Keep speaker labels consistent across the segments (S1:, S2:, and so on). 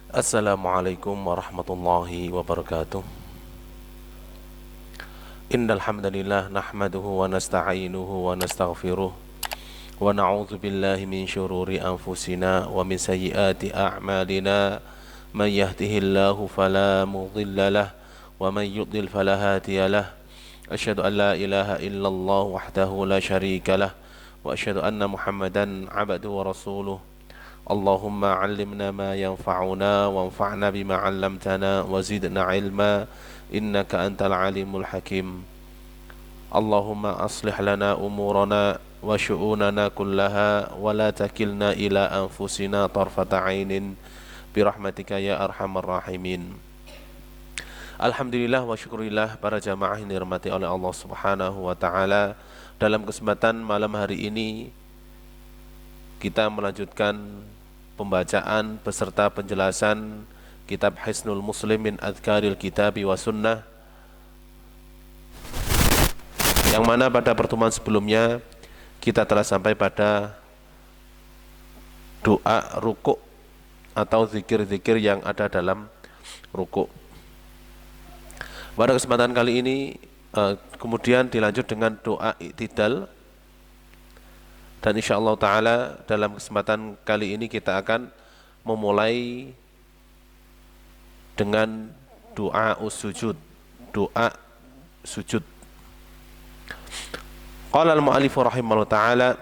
S1: Assalamualaikum warahmatullahi wabarakatuh. Innal hamdalillah nahmaduhu wa nasta'inuhu wa nastaghfiruh wa na'udzu billahi min syururi anfusina wa min sayyiati a'malina. Man yahdihillahu fala mudilla lah wa man yudlil fala hadiya lah. Asyhadu an la ilaha illallah wahdahu la syarika lah wa asyhadu anna Muhammadan 'abduhu wa rasuluh. Allahumma 'allimna ma yanfa'una wanfa'na bima 'allamtana wa zidna 'ilma innaka antal alimul hakim. Allahumma aslih lana umurana wa syu'unana kullaha wa la takilna ila anfusina tarfata 'ainin birahmatika ya arhamar rahimin. Alhamdulillah wa syukurillah para jamaah yang dirahmati oleh Allah Subhanahu wa taala. Dalam kesempatan malam hari ini kita melanjutkan pembacaan beserta penjelasan kitab Hisnul Muslim min Adhkaril Kitabi wa Sunnah, yang mana pada pertemuan sebelumnya kita telah sampai pada doa rukuk atau zikir-zikir yang ada dalam rukuk. Pada kesempatan kali ini kemudian dilanjut dengan doa i'tidal, dan insyaallah ta'ala dalam kesempatan kali ini kita akan memulai dengan doa sujud, doa sujud. Qala al-mu'allif rahimahullah ta'ala,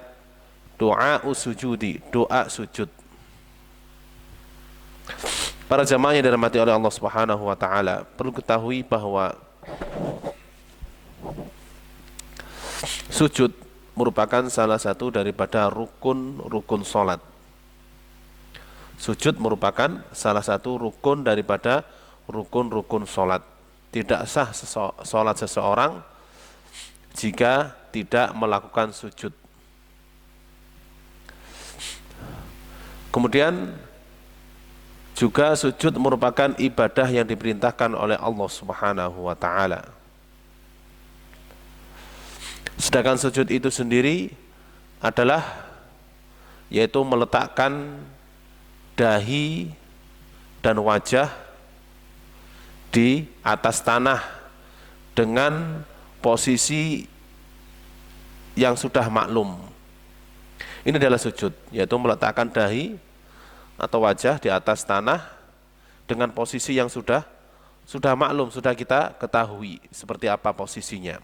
S1: doa sujudi, doa sujud. Para jamaah yang dirahmati oleh Allah Subhanahu wa taala, perlu ketahui bahwa sujud merupakan salah satu daripada rukun-rukun salat. Sujud merupakan salah satu rukun daripada rukun-rukun salat. Tidak sah salat seseorang jika tidak melakukan sujud. Kemudian juga sujud merupakan ibadah yang diperintahkan oleh Allah Subhanahu wa taala. Sedangkan sujud itu sendiri adalah yaitu meletakkan dahi dan wajah di atas tanah dengan posisi yang sudah maklum. Ini adalah sujud, yaitu meletakkan dahi atau wajah di atas tanah dengan posisi yang sudah maklum, sudah kita ketahui seperti apa posisinya.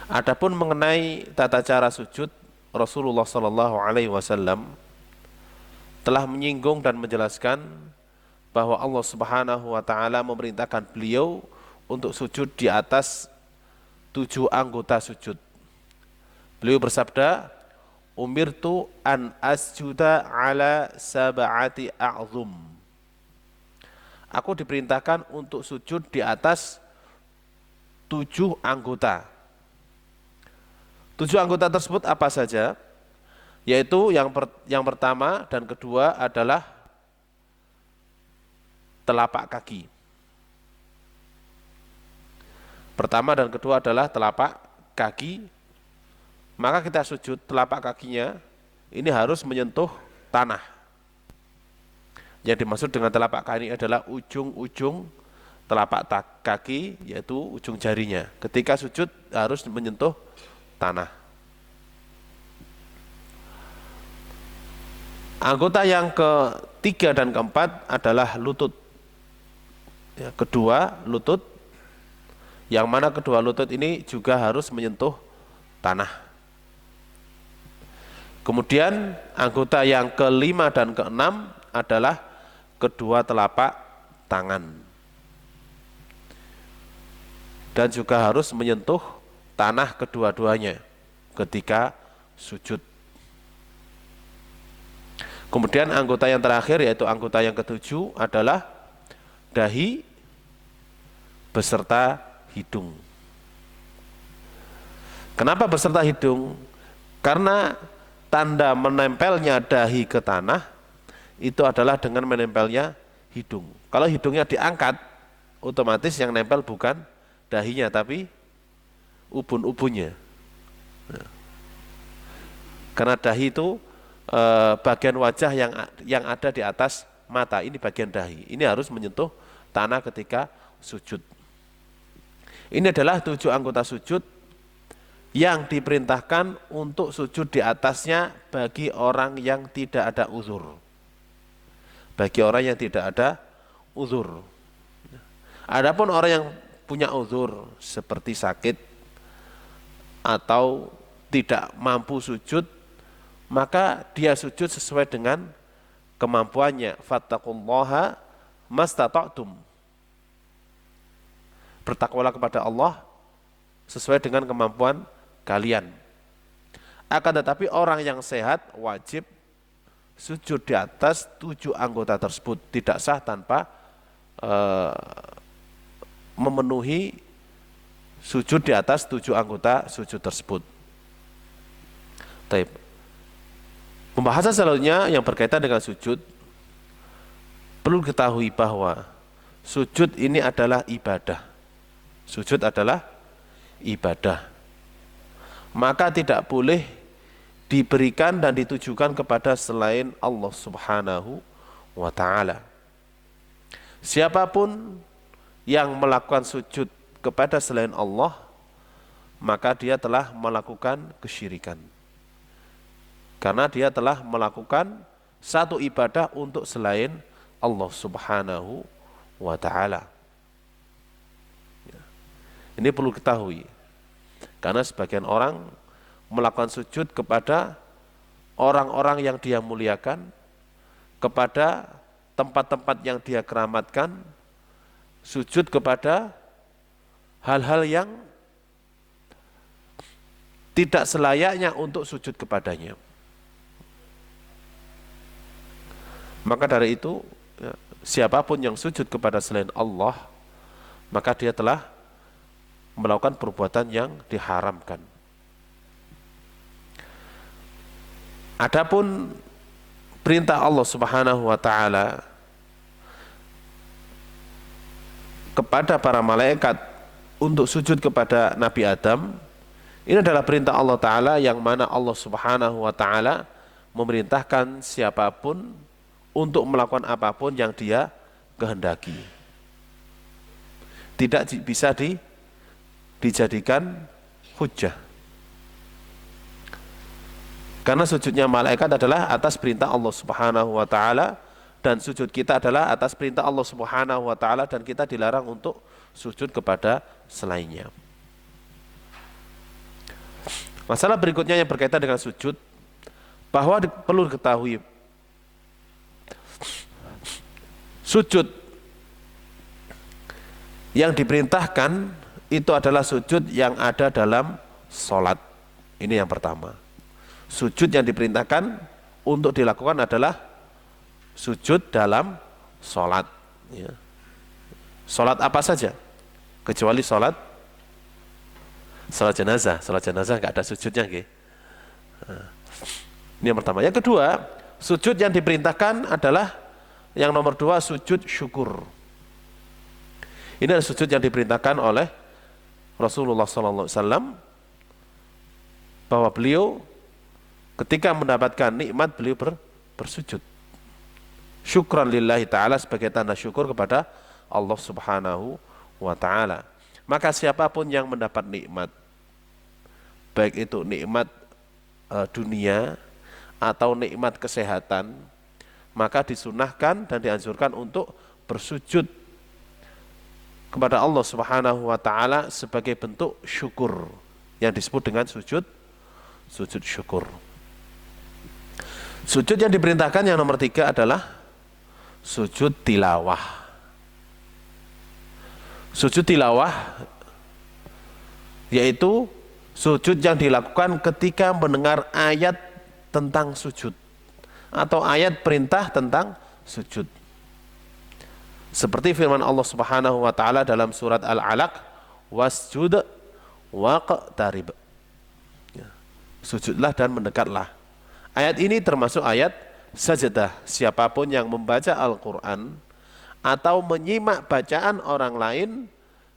S1: Adapun mengenai tata cara sujud, Rasulullah Shallallahu Alaihi Wasallam telah menyinggung dan menjelaskan bahwa Allah Subhanahu Wa Taala memerintahkan beliau untuk sujud di atas 7 anggota sujud. Beliau bersabda, "Umirtu an asjuda ala sab'ati a'zum." Aku diperintahkan untuk sujud di atas 7 anggota. 7 anggota tersebut apa saja? Yaitu yang pertama dan kedua adalah telapak kaki. Pertama dan kedua adalah telapak kaki. Maka kita sujud, telapak kakinya ini harus menyentuh tanah. Yang dimaksud dengan telapak kaki adalah ujung-ujung telapak kaki, yaitu ujung jarinya. Ketika sujud harus menyentuh tanah. Anggota yang ketiga dan keempat adalah lutut. Ya, kedua lutut, yang mana kedua lutut ini juga harus menyentuh tanah. Kemudian anggota yang kelima dan keenam adalah kedua telapak tangan, dan juga harus menyentuh tanah kedua-duanya ketika sujud. Kemudian anggota yang terakhir, yaitu anggota yang ketujuh, adalah dahi beserta hidung. Kenapa beserta hidung? Karena tanda menempelnya dahi ke tanah itu adalah dengan menempelnya hidung. Kalau hidungnya diangkat, otomatis yang nempel bukan dahinya tapi ubun-ubunnya. Karena dahi itu bagian wajah yang ada di atas mata, ini bagian dahi. Ini harus menyentuh tanah ketika sujud. Ini adalah 7 anggota sujud yang diperintahkan untuk sujud di atasnya bagi orang yang tidak ada uzur. Bagi orang yang tidak ada uzur. Adapun orang yang punya uzur seperti sakit atau tidak mampu sujud, maka dia sujud sesuai dengan kemampuannya. Fattaqullaha mastata'tum. Bertakwalah kepada Allah sesuai dengan kemampuan kalian. Akan tetapi orang yang sehat wajib sujud di atas 7 anggota tersebut. Tidak sah tanpa memenuhi sujud di atas 7 anggota sujud tersebut. Taib. Pembahasan selanjutnya yang berkaitan dengan sujud, perlu ketahui bahwa sujud ini adalah ibadah. Sujud adalah ibadah. Maka tidak boleh diberikan dan ditujukan kepada selain Allah Subhanahu wa ta'ala. Siapapun yang melakukan sujud kepada selain Allah, maka dia telah melakukan kesyirikan. Karena dia telah melakukan satu ibadah untuk selain Allah Subhanahu wa ta'ala. Ini perlu diketahui. Karena sebagian orang melakukan sujud kepada orang-orang yang dia muliakan, kepada tempat-tempat yang dia keramatkan, sujud kepada hal-hal yang tidak selayaknya untuk sujud kepadanya. Maka dari itu, siapapun yang sujud kepada selain Allah, maka dia telah melakukan perbuatan yang diharamkan. Adapun perintah Allah Subhanahu wa ta'ala kepada para malaikat untuk sujud kepada Nabi Adam, ini adalah perintah Allah Ta'ala yang mana Allah Subhanahu wa ta'ala memerintahkan siapapun untuk melakukan apapun yang dia kehendaki. Tidak bisa dijadikan hujjah. Karena sujudnya malaikat adalah atas perintah Allah Subhanahu wa ta'ala, dan sujud kita adalah atas perintah Allah Subhanahu wa ta'ala, dan kita dilarang untuk sujud kepada selainnya. Masalah berikutnya yang berkaitan dengan sujud, bahwa perlu diketahui sujud yang diperintahkan itu adalah sujud yang ada dalam sholat. Ini yang pertama. Sujud yang diperintahkan untuk dilakukan adalah sujud dalam sholat. Ya. Sholat apa saja, kecuali sholat jenazah. Sholat jenazah nggak ada sujudnya. Ini yang pertama. Yang kedua, sujud yang diperintahkan adalah yang nomor 2, sujud syukur. Ini adalah sujud yang diperintahkan oleh Rasulullah SAW, bahwa beliau ketika mendapatkan nikmat beliau bersujud. Syukran lillahi ta'ala, sebagai tanda syukur kepada Allah Subhanahu wa ta'ala. Maka siapapun yang mendapat nikmat, baik itu nikmat dunia atau nikmat kesehatan, maka disunahkan dan dianjurkan untuk bersujud kepada Allah Subhanahu wa ta'ala sebagai bentuk syukur, yang disebut dengan sujud syukur. Sujud yang diperintahkan yang nomor 3 adalah sujud tilawah. Sujud tilawah yaitu sujud yang dilakukan ketika mendengar ayat tentang sujud atau ayat perintah tentang sujud. Seperti firman Allah Subhanahu wa ta'ala dalam surat Al-Alaq, wasjud waqtarib. Sujudlah dan mendekatlah. Ayat ini termasuk ayat sajadah. Siapapun yang membaca Al-Quran atau menyimak bacaan orang lain,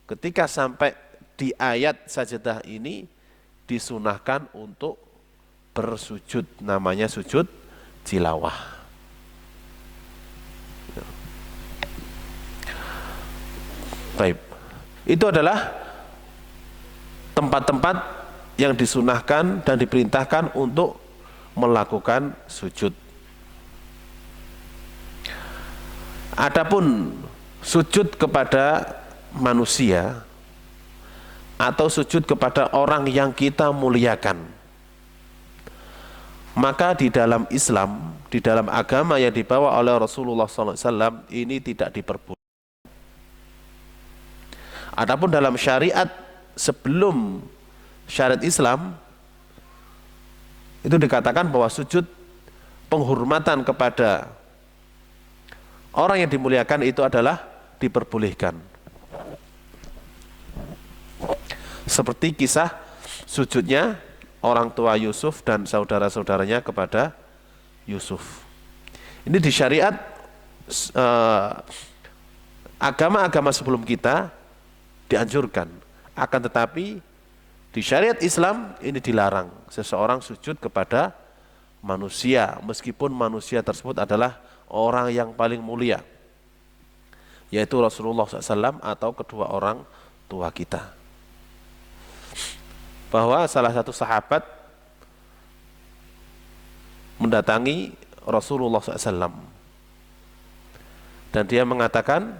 S1: ketika sampai di ayat sajadah ini, disunahkan untuk bersujud. Namanya sujud tilawah. Baik. Itu adalah tempat-tempat yang disunahkan dan diperintahkan untuk melakukan sujud. Adapun sujud kepada manusia atau sujud kepada orang yang kita muliakan, maka di dalam Islam, di dalam agama yang dibawa oleh Rasulullah SAW ini tidak diperbolehkan. Adapun dalam syariat sebelum syariat Islam itu dikatakan bahwa sujud penghormatan kepada orang yang dimuliakan itu adalah diperbolehkan. Seperti kisah sujudnya orang tua Yusuf dan saudara-saudaranya kepada Yusuf. Ini di syariat agama-agama sebelum kita dianjurkan. Akan tetapi di syariat Islam ini dilarang seseorang sujud kepada manusia, meskipun manusia tersebut adalah orang yang paling mulia, yaitu Rasulullah SAW atau kedua orang tua kita. Bahwa salah satu sahabat mendatangi Rasulullah SAW dan dia mengatakan,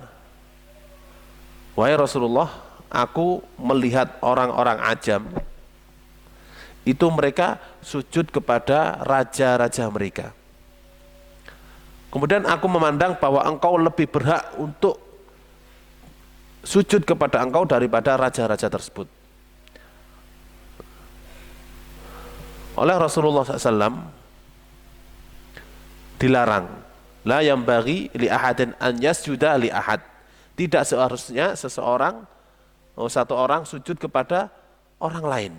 S1: "Wahai Rasulullah, aku melihat orang-orang ajam itu mereka sujud kepada raja-raja mereka. Kemudian aku memandang bahwa engkau lebih berhak untuk sujud kepada engkau daripada raja-raja tersebut." Oleh Rasulullah SAW dilarang, la yambaghi li ahadin an yasjuda li ahad. Tidak seharusnya satu orang sujud kepada orang lain.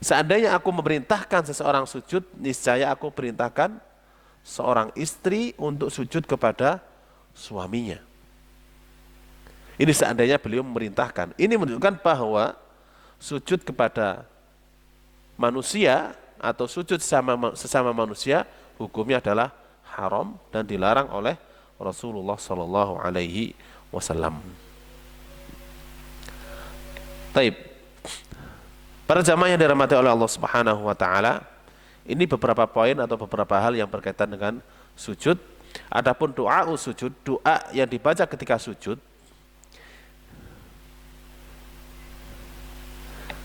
S1: Seandainya aku memerintahkan seseorang sujud, niscaya aku perintahkan seorang istri untuk sujud kepada suaminya. Ini seandainya beliau memerintahkan. Ini menunjukkan bahwa sujud kepada manusia atau sujud sesama manusia hukumnya adalah haram dan dilarang oleh Rasulullah Sallallahu Alaihi Wasallam. Taib. Para jamaah yang dirahmati oleh Allah Subhanahu Wa Taala, ini beberapa poin atau beberapa hal yang berkaitan dengan sujud. Adapun doa sujud, doa yang dibaca ketika sujud,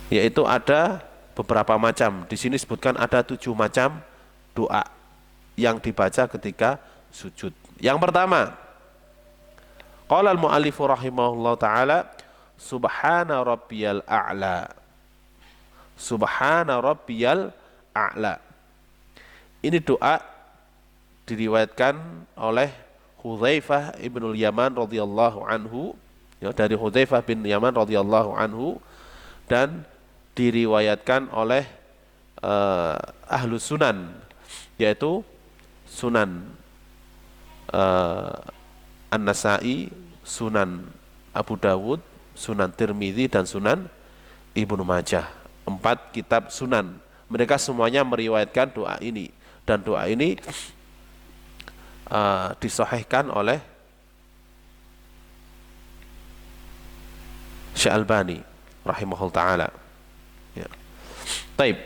S1: yaitu ada beberapa macam. Di sini disebutkan ada 7 macam doa yang dibaca ketika sujud. Yang pertama, qala al-mu'allifu rahimahullah ta'ala, subhana rabbiyal a'la. Subhana rabbiyal a'la. Ini doa diriwayatkan oleh Hudzaifah ibnul Yaman radhiyallahu anhu, ya, dari Hudzaifah bin Yaman radhiyallahu anhu, dan diriwayatkan oleh ahlu sunan, yaitu Sunan An-Nasai, Sunan Abu Dawud, Sunan Tirmidzi, dan Sunan Ibnu Majah. 4 kitab sunan, mereka semuanya meriwayatkan doa ini, dan doa ini disahihkan oleh Syekh Albani rahimahullah ta'ala. Ya. Taib.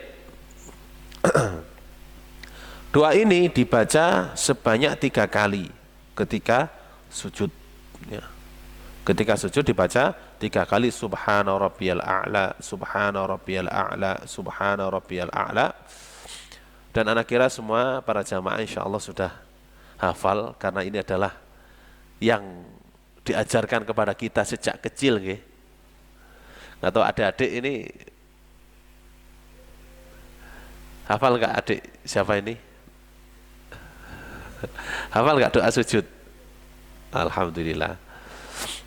S1: Doa ini dibaca sebanyak 3 kali ketika sujud. Ya. Ketika sujud dibaca 3 kali, subhana rabbiyal a'la, subhana rabbiyal a'la, subhana rabbiyal a'la. Dan anak kira semua para jamaah insyaallah sudah hafal, karena ini adalah yang diajarkan kepada kita sejak kecil, nggih. Nggak tahu adik-adik ini hafal nggak, adik siapa ini? Hafal nggak doa sujud? Alhamdulillah.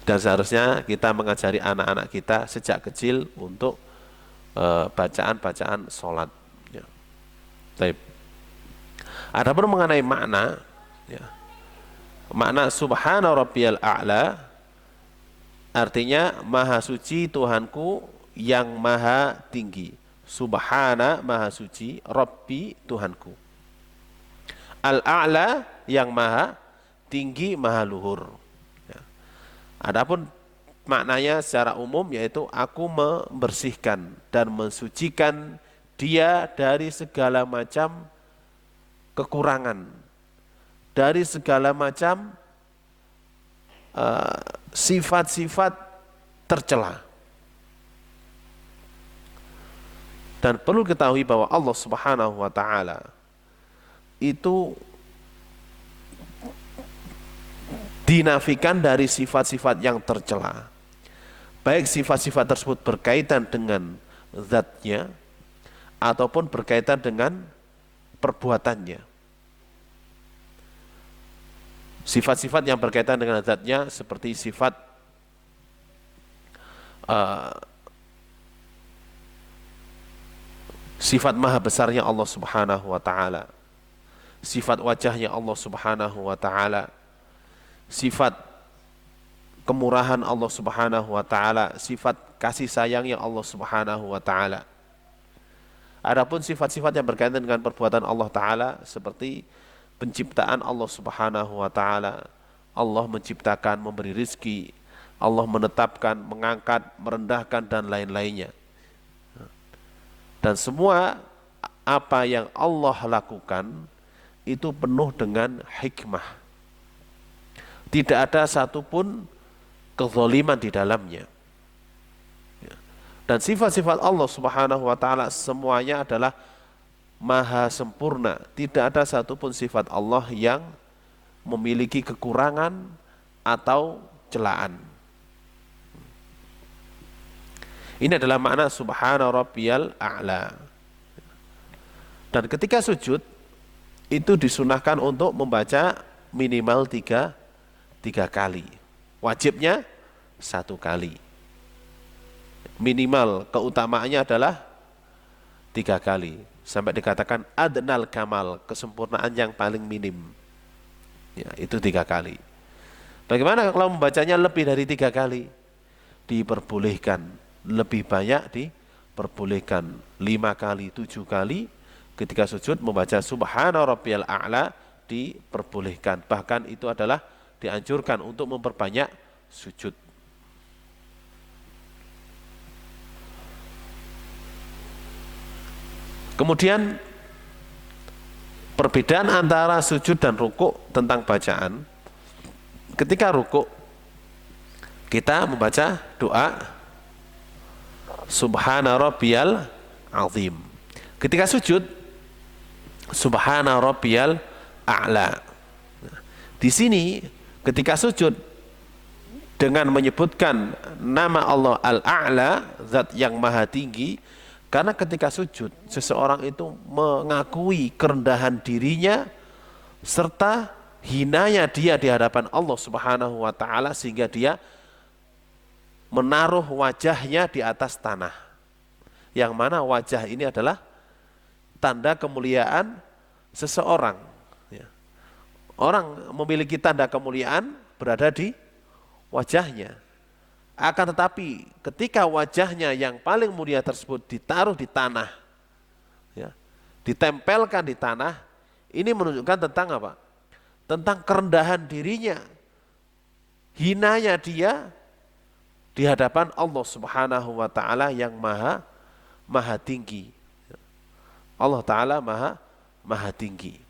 S1: Dan seharusnya kita mengajari anak-anak kita sejak kecil untuk bacaan-bacaan sholat. Ya. Adapun mengenai makna, ya, makna subhana rabbiyal a'la artinya maha suci Tuhanku yang maha tinggi. Subhana maha suci, Rabbi Tuhanku. Al-a'la yang maha tinggi, maha luhur. Ya. Adapun maknanya secara umum yaitu aku membersihkan dan mensucikan dia dari segala macam kekurangan, dari segala macam sifat-sifat tercela. Dan perlu ketahui bahwa Allah Subhanahu wa taala itu dinafikan dari sifat-sifat yang tercela. Baik sifat-sifat tersebut berkaitan dengan zatnya ataupun berkaitan dengan perbuatannya. Sifat-sifat yang berkaitan dengan zatnya seperti sifat sifat maha besarnya Allah Subhanahu wa taala, sifat wajahnya Allah Subhanahu wa taala, sifat kemurahan Allah Subhanahu wa taala, sifat kasih sayangnya Allah Subhanahu wa taala. Adapun sifat-sifat yang berkaitan dengan perbuatan Allah taala seperti penciptaan Allah Subhanahu wa taala, Allah menciptakan, memberi rizki, Allah menetapkan, mengangkat, merendahkan dan lain-lainnya. Dan semua apa yang Allah lakukan itu penuh dengan hikmah. Tidak ada satupun kezaliman di dalamnya. Dan sifat-sifat Allah Subhanahu wa taala semuanya adalah maha sempurna. Tidak ada satupun sifat Allah yang memiliki kekurangan atau celaan. Ini adalah makna subhana rabbiyal a'la. Dan ketika sujud itu disunahkan untuk membaca minimal tiga kali. Wajibnya 1 kali. Minimal keutamaannya adalah 3 kali. Sampai dikatakan adnal kamal, kesempurnaan yang paling minim. Ya, itu 3 kali. Bagaimana kalau membacanya lebih dari 3 kali? Diperbolehkan. Lebih banyak diperbolehkan 5 kali, 7 kali. Ketika sujud membaca subhana rabbiyal a'la diperbolehkan. Bahkan itu adalah dianjurkan untuk memperbanyak sujud. Kemudian perbedaan antara sujud dan rukuk tentang bacaan. Ketika rukuk kita membaca doa subhana rabbiyal azim. Ketika sujud subhana rabbiyal a'la. Di sini ketika sujud dengan menyebutkan nama Allah Al-A'la, zat yang maha tinggi, karena ketika sujud seseorang itu mengakui kerendahan dirinya serta hinanya dia di hadapan Allah Subhanahu wa taala sehingga dia menaruh wajahnya di atas tanah. Yang mana wajah ini adalah tanda kemuliaan seseorang. Orang memiliki tanda kemuliaan berada di wajahnya. Akan tetapi ketika wajahnya yang paling mulia tersebut ditaruh di tanah, ditempelkan di tanah, ini menunjukkan tentang apa? Tentang kerendahan dirinya, hinanya dia di hadapan Allah Subhanahu wa taala yang maha tinggi. Allah taala maha tinggi.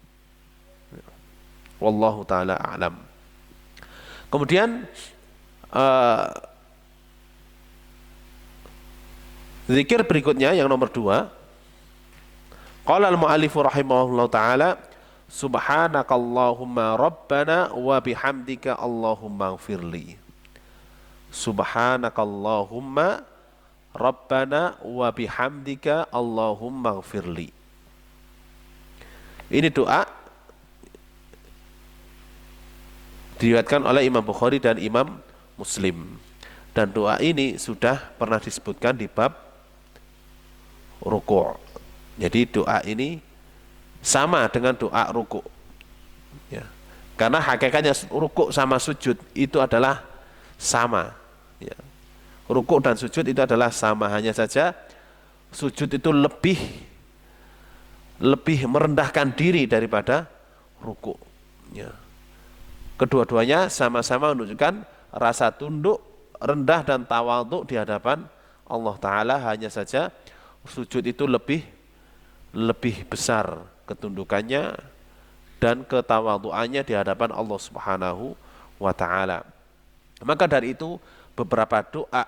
S1: Wallahu taala a'lam. Kemudian zikir berikutnya yang nomor 2. Qala al-mu'allifu rahimahullahu taala subhanakallahumma rabbana wa bihamdika allahumma ighfirli. Subhanakallahumma rabbana wa bihamdika allahumma ighfirli. Ini doa diriwayatkan oleh Imam Bukhari dan Imam Muslim. Dan doa ini sudah pernah disebutkan di bab ruku'. Jadi doa ini sama dengan doa ruku'. Ya. Karena hakikatnya ruku' sama sujud itu adalah sama. Ya. Ruku' dan sujud itu adalah sama, hanya saja sujud itu lebih merendahkan diri daripada ruku. Ya. Kedua-duanya sama-sama menunjukkan rasa tunduk, rendah dan tawadhu di hadapan Allah Ta'ala. Hanya saja sujud itu lebih besar ketundukannya dan ketawadhuannya di hadapan Allah Subhanahu wa Ta'ala. Maka dari itu beberapa doa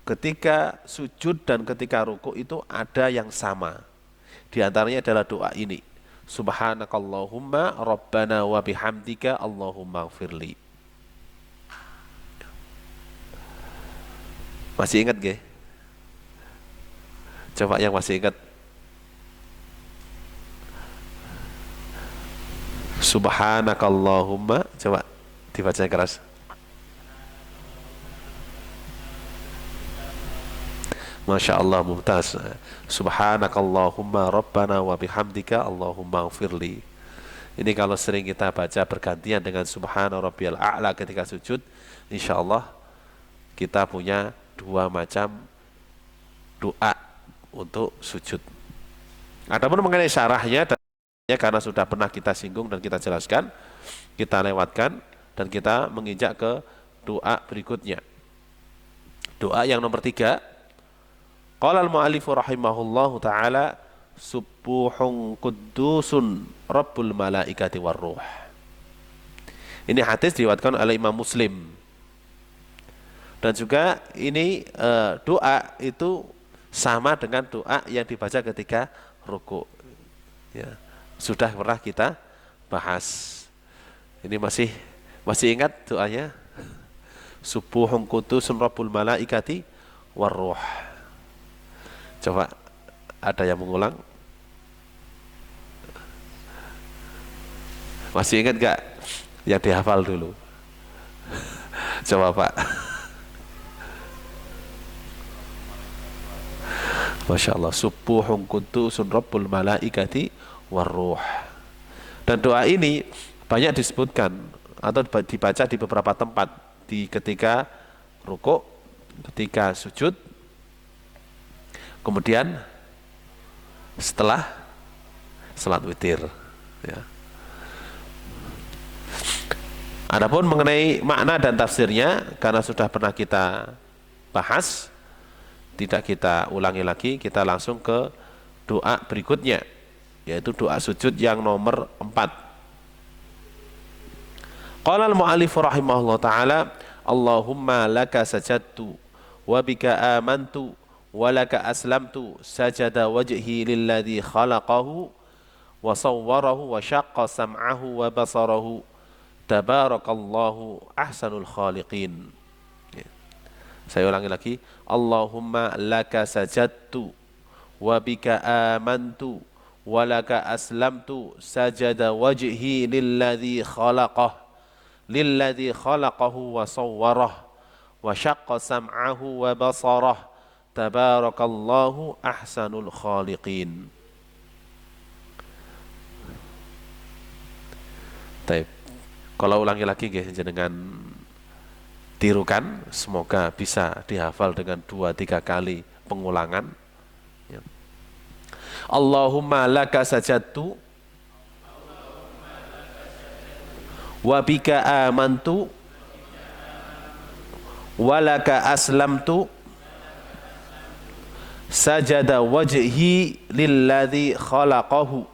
S1: ketika sujud dan ketika ruku itu ada yang sama. Di antaranya adalah doa ini. Subhanakallahumma rabbana wa bihamdika Allahumma gfirli. Masih ingat gak? Coba yang masih ingat. Subhanakallahumma, coba dibaca keras. Masya Allah, mumtaz. Subhanakallahumma rabbana wa bihamdika Allahumma gfirli. Ini kalau sering kita baca bergantian dengan subhana rabbiyal a'la ketika sujud, insya Allah kita punya dua macam doa untuk sujud. Adapun mengenai syarahnya, karena sudah pernah kita singgung dan kita jelaskan, kita lewatkan dan kita menginjak ke doa berikutnya. Doa yang nomor 3. Qala al-mu'allifu rahimahullahu ta'ala subuhun quddusun rabbul malaikati warruh. Ini hadis diriwayatkan oleh Imam Muslim. Dan juga ini doa itu sama dengan doa yang dibaca ketika ruku. Ya, sudah pernah kita bahas. Ini masih ingat doanya? Subuhun quddusun rabbul malaikati warruh. Coba ada yang mengulang? Masih ingat gak yang dihafal dulu? Coba Pak. Masya Allah. Subuhun quddusun rabbul malaikati warruh. Dan doa ini banyak disebutkan atau dibaca di beberapa tempat, di ketika rukuk, ketika sujud, kemudian setelah salat witir. Ya. Adapun mengenai makna dan tafsirnya, karena sudah pernah kita bahas, tidak kita ulangi lagi, kita langsung ke doa berikutnya, yaitu doa sujud yang nomor 4. Qala al-mu'allif rahimahullah ta'ala Allahumma laka sajadtu wa bika amantu walaka aslamtu sajada wajhi lilladzi khalaqahu wa sawwarahu wa syaqqa sam'ahu wa basarahu tabarakallahu ahsanul khaliqin. Ya. Saya ulangi lagi. Allahumma laka sajadtu wa bika amantu walaka aslamtu sajada wajhi lilladzi khalaqahu wa sawwarahu wa syaqqa sam'ahu wa basarahu tabarakallahu ahsanul khaliqin. Baik. Kalau ulangi lagi dengan tirukan, semoga bisa dihafal dengan 2-3 kali pengulangan. Ya. Allahumma laka sajadtu wa bika amantu wa laka aslamtu sajada wajhi lilladzi khalaqahu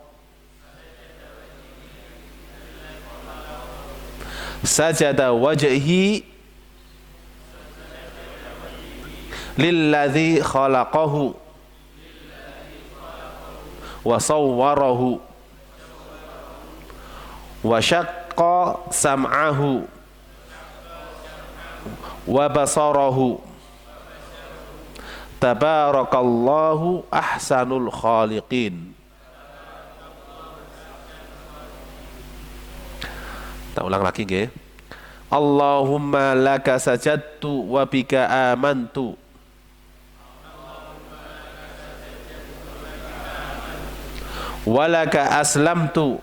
S1: sajada wajhi lilladzi khalaqahu wa sawwarahu wa syaqqa sam'ahu wa basarahu tabarakallahu ahsanul khaliqin. Kita ulang lagi nggih. Allahumma laka sajadtu wa bika amantu wa laka aslamtu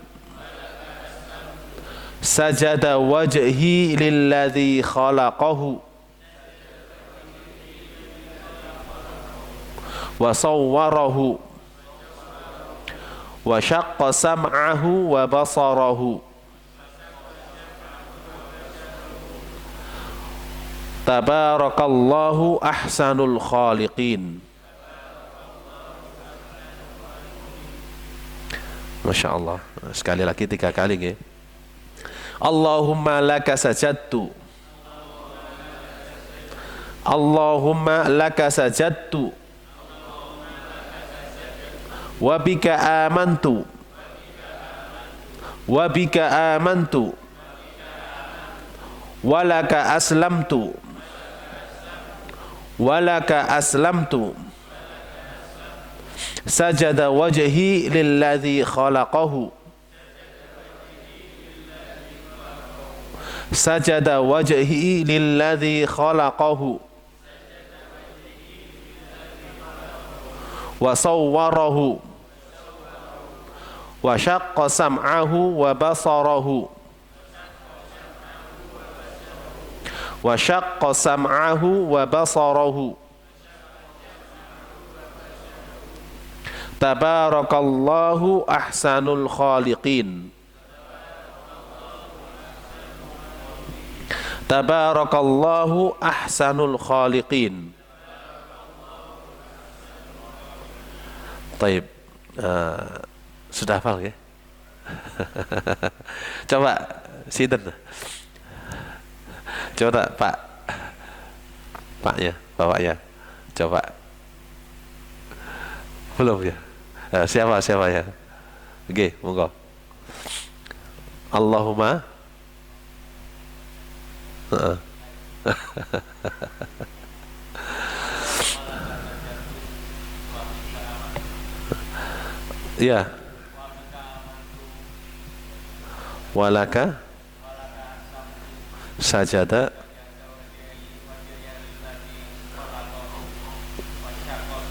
S1: sajada wajhi lilladzi khalaqahu wa sawwarahu wa syaqqa sam'ahu wa basarahu. Tabarakallahu ahsanul khaliqin. Masya Allah. Sekali lagi 3 kali nggih. Allahumma laka sajadtu. Allahumma laka sajadtu. Wa bika amantu. Wa bika amantu. Wa laka aslamtu. Wa laka aslamtu. Sajada wajhi lilladzi khalaqahu. Sajada wajhi lilladzi khalaqahu. Wa sawwarahu. Wa syaqqa sam'ahu wa basarahu. Wa syaqqa sam'ahu wa basarahu. Tabarakallahu ahsanul khaliqin. Tabarakallahu ahsanul khaliqin. Taib. Sudah hafal ya? Coba sinten. Coba Pak. Paknya, bapaknya. Coba. Belum ya? Siapa ya? Oke, monggo. Allahumma ya. Walaka sajada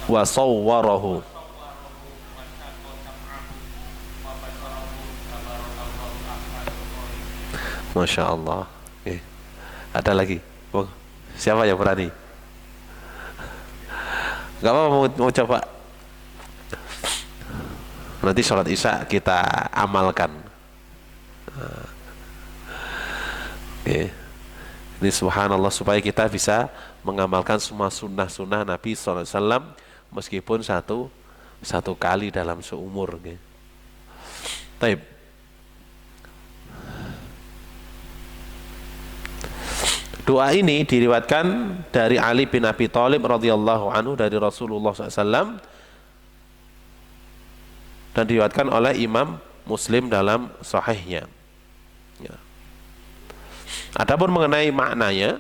S1: wa sawwarahu. Masya Allah. Ada lagi? Siapa yang berani? Gak apa-apa, mau coba. Nanti sholat isya kita amalkan. Ini subhanallah, supaya kita bisa mengamalkan semua sunnah-sunnah Nabi SAW meskipun satu kali dalam seumur. Taib. Doa ini diriwayatkan dari Ali bin Abi Thalib radhiyallahu anhu dari Rasulullah SAW dan diriwayatkan oleh Imam Muslim dalam sahihnya. Ya. Adapun mengenai maknanya,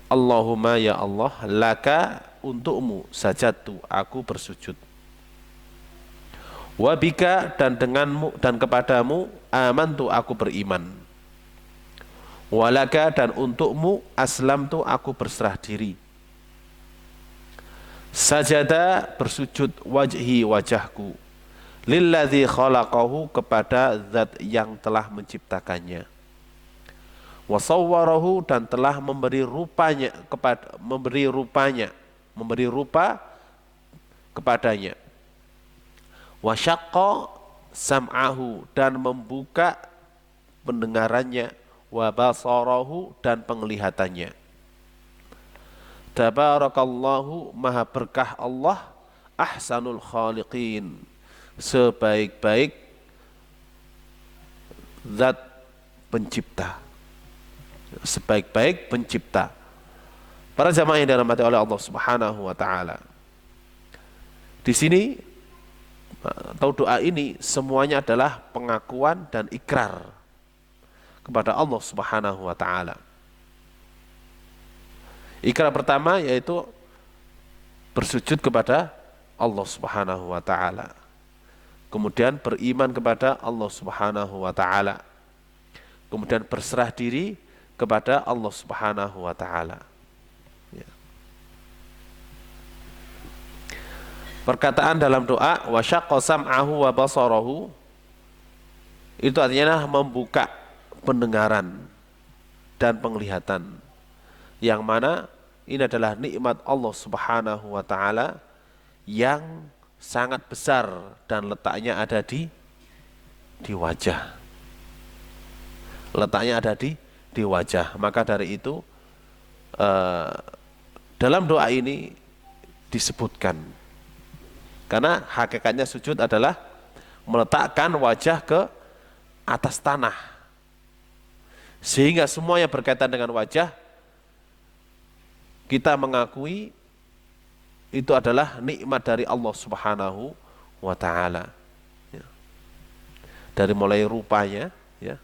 S1: Allahumma ya Allah, laka untukmu sajadtu, aku bersujud. Wa bika, dan denganmu dan kepadamu amantu, aku beriman. Walaka, dan untukmu aslamtu, aku berserah diri. Sajada, bersujud, wajhi, wajahku, lilladzi khalaqahu, kepada zat yang telah menciptakannya. Wasawwarahu, dan telah memberi rupa kepadanya. Wasyaqqa sam'ahu, dan membuka pendengarannya. Wa basarahu, dan penglihatannya. Tabarakallahu, maha berkah Allah, ahsanul khaliqin, sebaik-baik zat pencipta. Sebaik-baik pencipta. Para jamaah yang dirahmati oleh Allah Subhanahu wa taala. Di sini atau doa ini semuanya adalah pengakuan dan ikrar kepada Allah Subhanahu wa taala. Ikrar pertama yaitu bersujud kepada Allah Subhanahu wa taala. Kemudian beriman kepada Allah Subhanahu wa taala. Kemudian berserah diri kepada Allah Subhanahu wa taala. Ya. Perkataan dalam doa wa syaqqa sam'ahu wa basarahu itu artinya membuka pendengaran dan penglihatan, yang mana ini adalah nikmat Allah Subhanahu wa taala yang sangat besar dan letaknya ada di wajah. Letaknya ada di wajah. Maka dari itu dalam doa ini disebutkan, karena hakikatnya sujud adalah meletakkan wajah ke atas tanah, sehingga semua yang berkaitan dengan wajah kita mengakui itu adalah nikmat dari Allah Subhanahu wa Ta'ala, ya. Dari mulai rupanya, ya.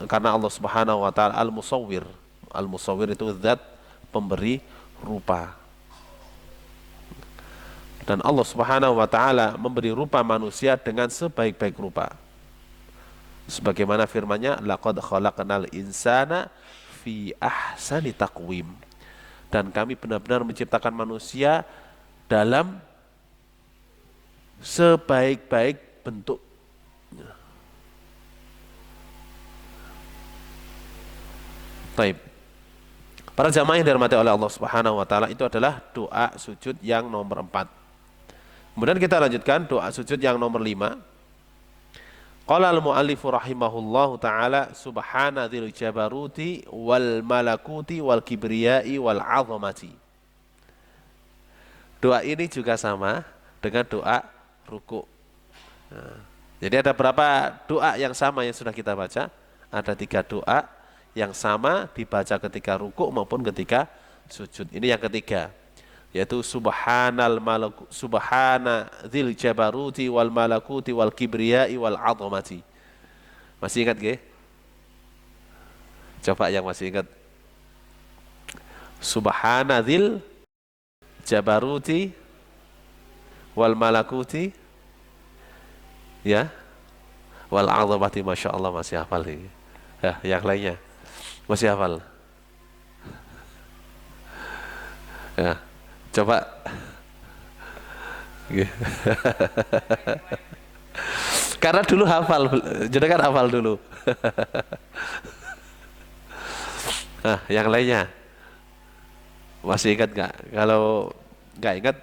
S1: Karena Allah Subhanahu wa Ta'ala Al-Musawwir. Al-Musawwir itu zat pemberi rupa. Dan Allah Subhanahu wa Ta'ala memberi rupa manusia dengan sebaik-baik rupa. Sebagaimana firman-Nya, laqad khalaqnal insana fi ahsani taqwim. Dan kami benar-benar menciptakan manusia dalam sebaik-baik bentuk. Taib. Para jamaah yang dirahmati oleh Allah Subhanahu wa Ta'ala, itu adalah doa sujud yang nomor 4. Kemudian kita lanjutkan doa sujud yang nomor 5. Qala al-mu'allifu rahimahullahu ta'ala, subhana dzil jabaruti wal malakuti wal kibriyai wal 'azamati. Doa ini juga sama dengan doa ruku'. Nah, jadi ada berapa doa yang sama yang sudah kita baca? Ada 3 doa yang sama dibaca ketika ruku' maupun ketika sujud. Ini yang ketiga, yaitu subhana dzil jabaruti wal malakuti wal kibriyai wal 'azamati. Masih ingat nggih? Coba yang masih ingat. Subhana dzil jabaruti wal malakuti, ya, wal 'azamati. Masya Allah, masih hafal ini. Ya, yang lainnya masih hafal? Ya. Coba. Karena dulu hafal, jadi kan hafal dulu. Nah, yang lainnya masih ingat nggak? Kalau nggak ingat,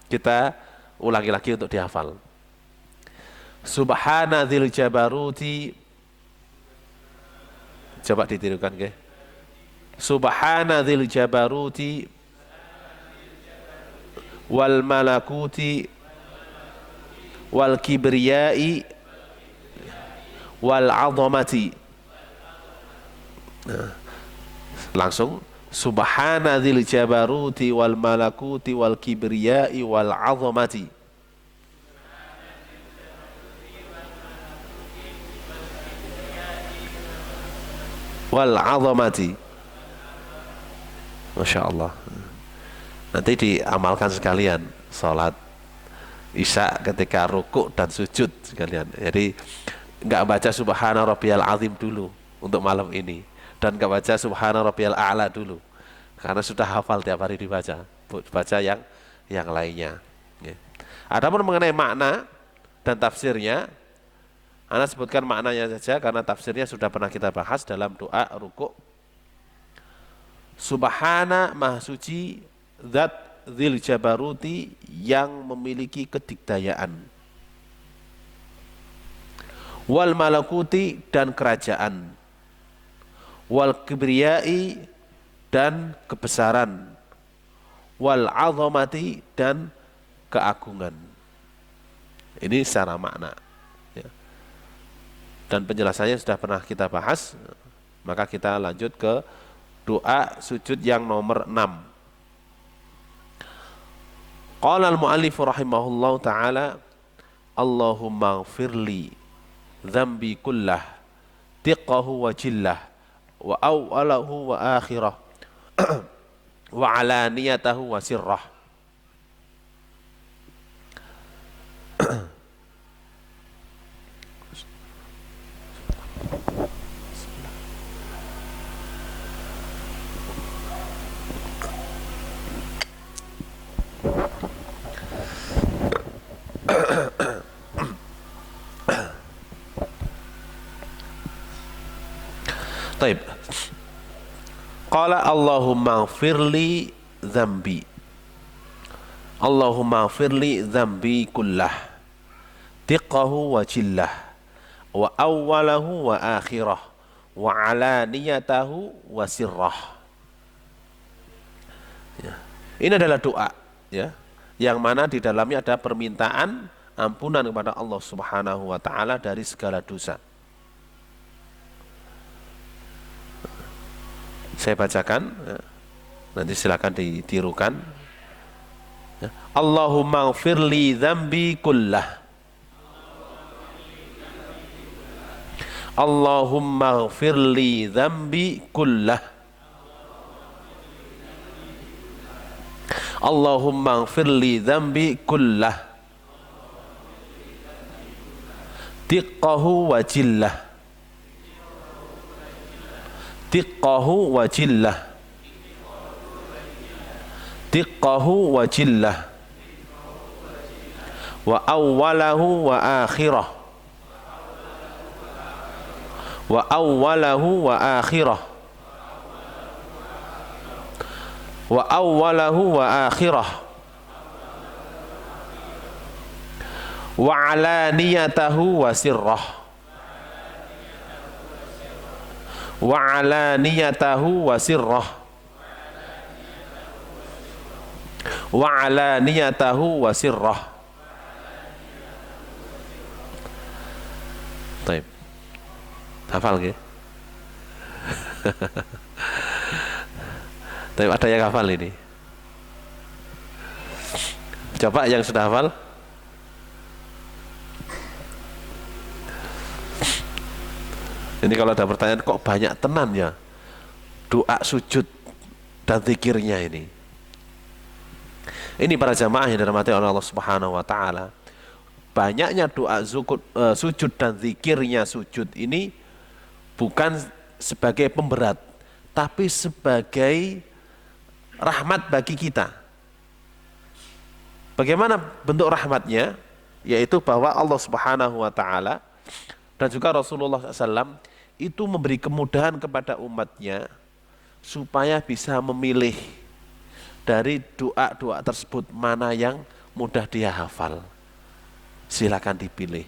S1: kita ulangi lagi untuk dihafal. Subhana dzil jabaruti. Coba ditirukan, ke? Subhana dzil jabaruti wal malakuti wal kibriyai wal 'azamati. Nah, langsung subhana dzil jabaruti wal malakuti wal kibriyai wal 'azamati. Wal 'azamati. Masya Allah. Nanti diamalkan sekalian sholat isya ketika rukuk dan sujud sekalian. Jadi nggak baca subhana rabbiyal azim dulu untuk malam ini, dan nggak baca subhana rabbiyal a'la dulu, karena sudah hafal tiap hari dibaca. Baca yang lainnya. Adapun mengenai makna dan tafsirnya, Ana sebutkan maknanya saja karena tafsirnya sudah pernah kita bahas dalam doa rukuk. Subhana, maha suci, zat dzil jabaruti, yang memiliki kedikdayaan, wal malakuti, dan kerajaan, wal kibriyai, dan kebesaran, wal 'azamati, dan keagungan. Ini secara makna, ya. Dan penjelasannya sudah pernah kita bahas. Maka kita lanjut ke doa sujud yang nomor 6. Qala al-mu'allif rahimahullahu ta'ala, Allahumma ighfirli dzambi kullah diqqahu wa jillah wa awwalahu wa akhirah wa alaniyatahu wa sirrah. Taib. Qala Allahumma ighfirli dzambi. Allahumma firli dzambi kullah tiqahu wa jillah wa awwalahu wa akhirah wa alaniyatahu wa sirrah. Ya. Ini adalah doa, ya, yang mana di dalamnya ada permintaan ampunan kepada Allah Subhanahu wa taala dari segala dosa. Saya bacakan, ya. Nanti silakan ditirukan. Ya. Allahumma ighfirli dzambi kullah. Allahumma ighfirli dzambi kullah. Allahumma ighfirli dzambi kullah. Tiqqahu wa jillah. Tiqqahu wa jillah. Tiqqahu wa jillah. Wa awwalahu wa akhirah. Wa awwalahu wa akhirah. Wa awwalahu wa akhirah. Wa alaniyatahu wa sirrah. Wa alaniyatahu wa sirrah. Wa alaniyatahu wa sirrah. Baik. Hafal nggih? Tapi ada yang hafal ini. Coba yang sudah hafal. Ini kalau ada pertanyaan, kok banyak tenan ya doa sujud dan zikirnya ini. Ini para jamaah yang dirahmati oleh Allah Subhanahu wa taala. Banyaknya doa sujud dan zikirnya sujud ini bukan sebagai pemberat, tapi sebagai rahmat bagi kita. Bagaimana bentuk rahmatnya? Yaitu bahwa Allah Subhanahu wa taala dan juga Rasulullah SAW itu memberi kemudahan kepada umatnya supaya bisa memilih dari doa-doa tersebut mana yang mudah dia hafal. Silakan dipilih.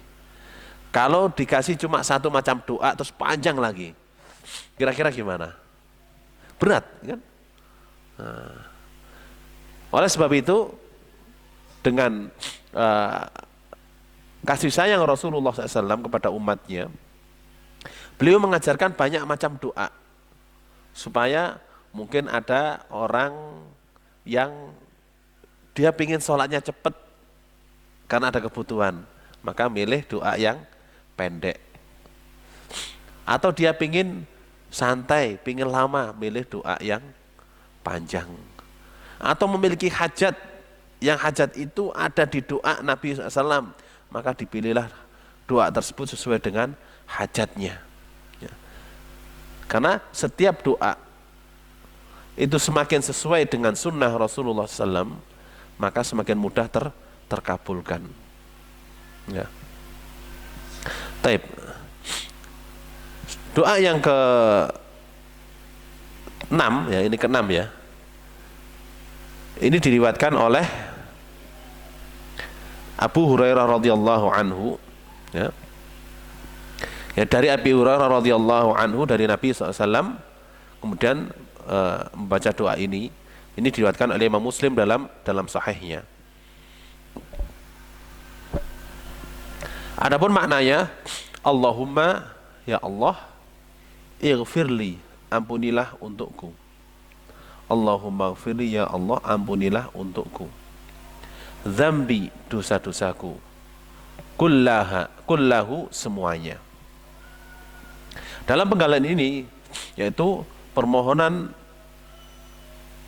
S1: Kalau dikasih cuma satu macam doa terus panjang lagi, kira-kira gimana? Berat, kan? Nah, oleh sebab itu dengan kasih sayang Rasulullah SAW kepada umatnya, beliau mengajarkan banyak macam doa supaya mungkin ada orang yang dia pingin sholatnya cepat karena ada kebutuhan, maka milih doa yang pendek. Atau dia pingin santai, pingin lama, milih doa yang panjang. Atau memiliki hajat, yang hajat itu ada di doa Nabi SAW, maka dipilihlah doa tersebut sesuai dengan hajatnya. Ya. Karena setiap doa itu semakin sesuai dengan sunnah Rasulullah SAW, maka semakin mudah terkabulkan. Ya. Taib. Doa yang ke-6, ya, ini ke-6 ya. Ini diriwayatkan oleh Abu Hurairah radhiyallahu anhu, ya. Ya, dari Abi Hurairah radhiyallahu anhu dari Nabi SAW, kemudian membaca doa ini. Ini diriwayatkan oleh Imam Muslim dalam sahihnya. Adapun maknanya, Allahumma, ya Allah, ighfirli, ampunilah untukku. Allahumma ighfirli, ya Allah, ampunilah untukku. Dzambi, dosa-dosaku. Kullahu, semuanya. Dalam penggalan ini, yaitu permohonan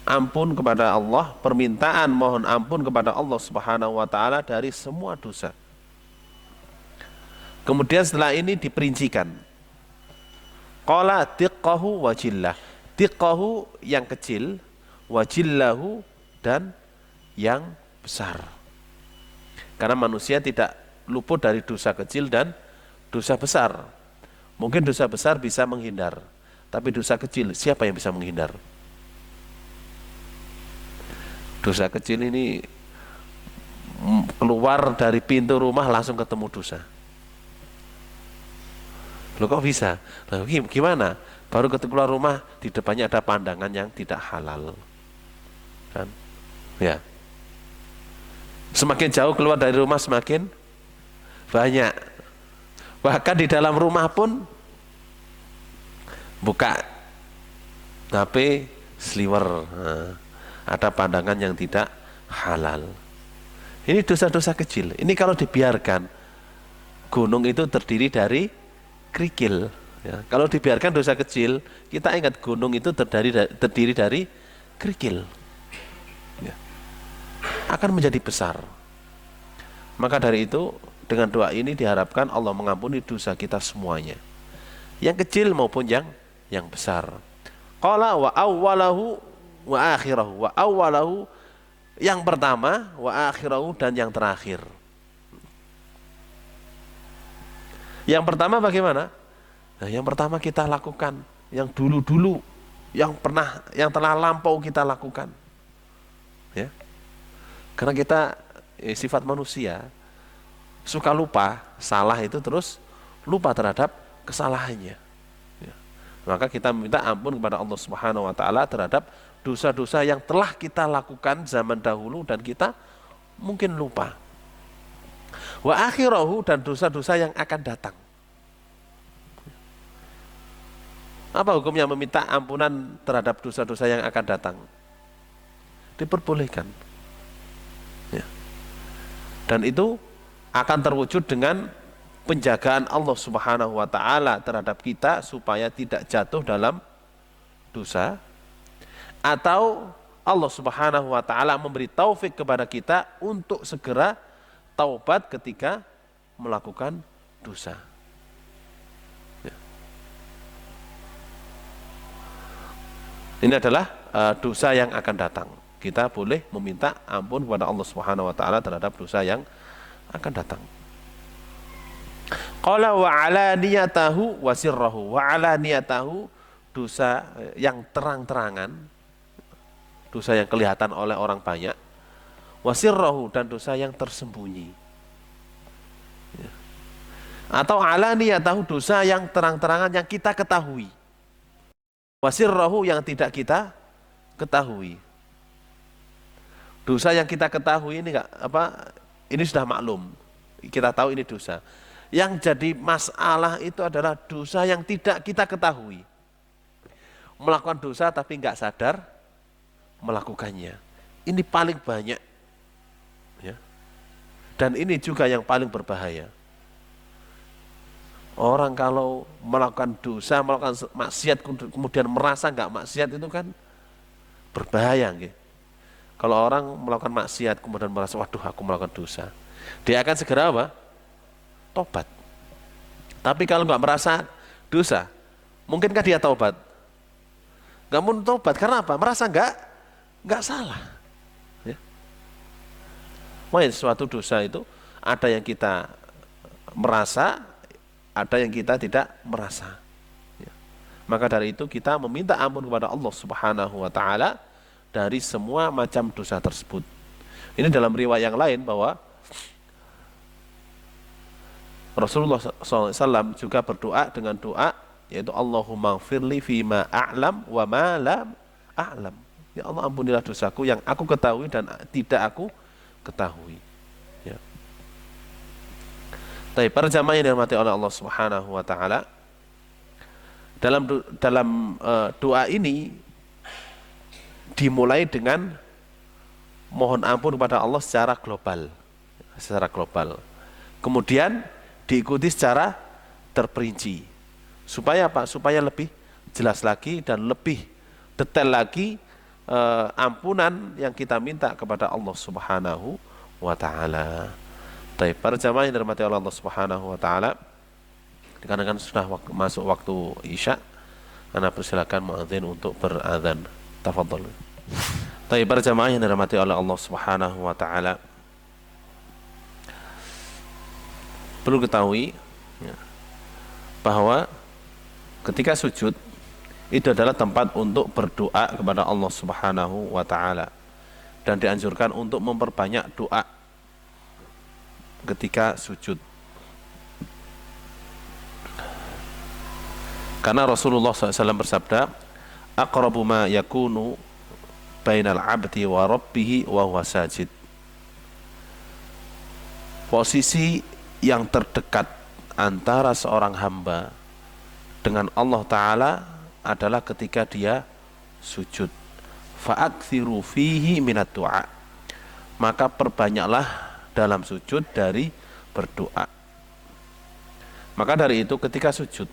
S1: ampun kepada Allah, permintaan mohon ampun kepada Allah Subhanahu wa taala dari semua dosa. Kemudian setelah ini diperincikan. Qala tiqqahu wa jillah. Tiqqahu yang kecil, wa jillahu dan yang besar. Karena manusia tidak luput dari dosa kecil dan dosa besar. Mungkin dosa besar bisa menghindar, tapi dosa kecil siapa yang bisa menghindar? Dosa kecil ini keluar dari pintu rumah langsung ketemu dosa. Loh kok bisa? Loh, gimana? Baru keluar rumah di depannya ada pandangan yang tidak halal. Kan? Ya. Semakin jauh keluar dari rumah semakin banyak. Bahkan di dalam rumah pun buka HP sliwer. Nah, ada pandangan yang tidak halal. Ini dosa-dosa kecil. Ini kalau dibiarkan, gunung itu terdiri dari kerikil. Ya, kalau dibiarkan dosa kecil, kita ingat gunung itu terdiri dari kerikil. Ya. Akan menjadi besar. Maka dari itu, dengan doa ini diharapkan Allah mengampuni dosa kita semuanya. Yang kecil maupun yang besar. Qala wa awwalahu wa akhirahu. Wa awwalahu yang pertama, wa akhirahu dan yang terakhir. Yang pertama bagaimana? Nah, yang pertama kita lakukan yang dulu-dulu, yang telah lampau kita lakukan. Ya. Karena kita sifat manusia suka lupa, salah itu terus lupa terhadap kesalahannya. Ya. Maka kita meminta ampun kepada Allah Subhanahu wa taala terhadap dosa-dosa yang telah kita lakukan zaman dahulu dan kita mungkin lupa. Wa akhirahu dan dosa-dosa yang akan datang. Apa hukumnya meminta ampunan terhadap dosa-dosa yang akan datang? Diperbolehkan. Ya. Dan itu akan terwujud dengan penjagaan Allah Subhanahu wa taala terhadap kita supaya tidak jatuh dalam dosa, atau Allah Subhanahu wa taala memberi taufik kepada kita untuk segera taubat ketika melakukan dosa. Ya. Ini adalah dosa yang akan datang. Kita boleh meminta ampun kepada Allah Subhanahu wa taala terhadap dosa yang akan datang. Qala wa alaniyatahu wa sirrahu. Wa alaniyatahu, dosa yang terang-terangan, dosa yang kelihatan oleh orang banyak. Wa sirrahu dan dosa yang tersembunyi. Ya. Atau alaniyatahu, dosa yang terang-terangan yang kita ketahui. Wa sirrahu yang tidak kita ketahui. Dosa yang kita ketahui ini ini sudah maklum. Kita tahu ini dosa. Yang jadi masalah itu adalah dosa yang tidak kita ketahui. Melakukan dosa tapi nggak sadar melakukannya. Ini paling banyak. Ya. Dan ini juga yang paling berbahaya. Orang kalau melakukan dosa, melakukan maksiat kemudian merasa nggak maksiat itu kan berbahaya. Gitu. Kalau orang melakukan maksiat kemudian merasa, waduh aku melakukan dosa, dia akan segera apa? Tobat. Tapi kalau nggak merasa dosa, mungkinkah dia taubat? Nggak mau taubat karena apa? Merasa nggak salah. Ya. Makanya suatu dosa itu ada yang kita merasa, ada yang kita tidak merasa. Ya. Maka dari itu kita meminta ampun kepada Allah Subhanahu wa taala dari semua macam dosa tersebut. Ini dalam riwayat yang lain bahwa Rasulullah SAW juga berdoa dengan doa yaitu Allahumma gfirli fima a'lam wa ma lam a'lam. Ya Allah, ampunilah dosaku yang aku ketahui dan tidak aku ketahui. Ya. Tapi para jamaah yang dirahmati oleh Allah Subhanahu wa taala, dalam doa ini dimulai dengan mohon ampun kepada Allah secara global. Kemudian diikuti secara terperinci. Supaya apa? Supaya lebih jelas lagi dan lebih detail lagi ampunan yang kita minta kepada Allah Subhanahu wa taala. Baik, para jamaah yang dirahmati oleh Allah Subhanahu wa taala, dikarenakan sudah masuk waktu Isya, ana persilakan muadzin untuk berazan. Tafadhal. Baik, para jamaah yang dirahmati oleh Allah Subhanahu wa taala, perlu ketahui ya, bahwa ketika sujud itu adalah tempat untuk berdoa kepada Allah Subhanahu wa taala dan dianjurkan untuk memperbanyak doa. ketika sujud. Karena Rasulullah SAW bersabda, aqrabu ma yakunu bainal abdi wa rabbih wa huwa sajid. Posisi yang terdekat antara seorang hamba dengan Allah Ta'ala adalah ketika dia sujud. Fa'akthiru fihi minat du'a. Maka perbanyaklah dalam sujud dari berdoa. Maka dari itu ketika sujud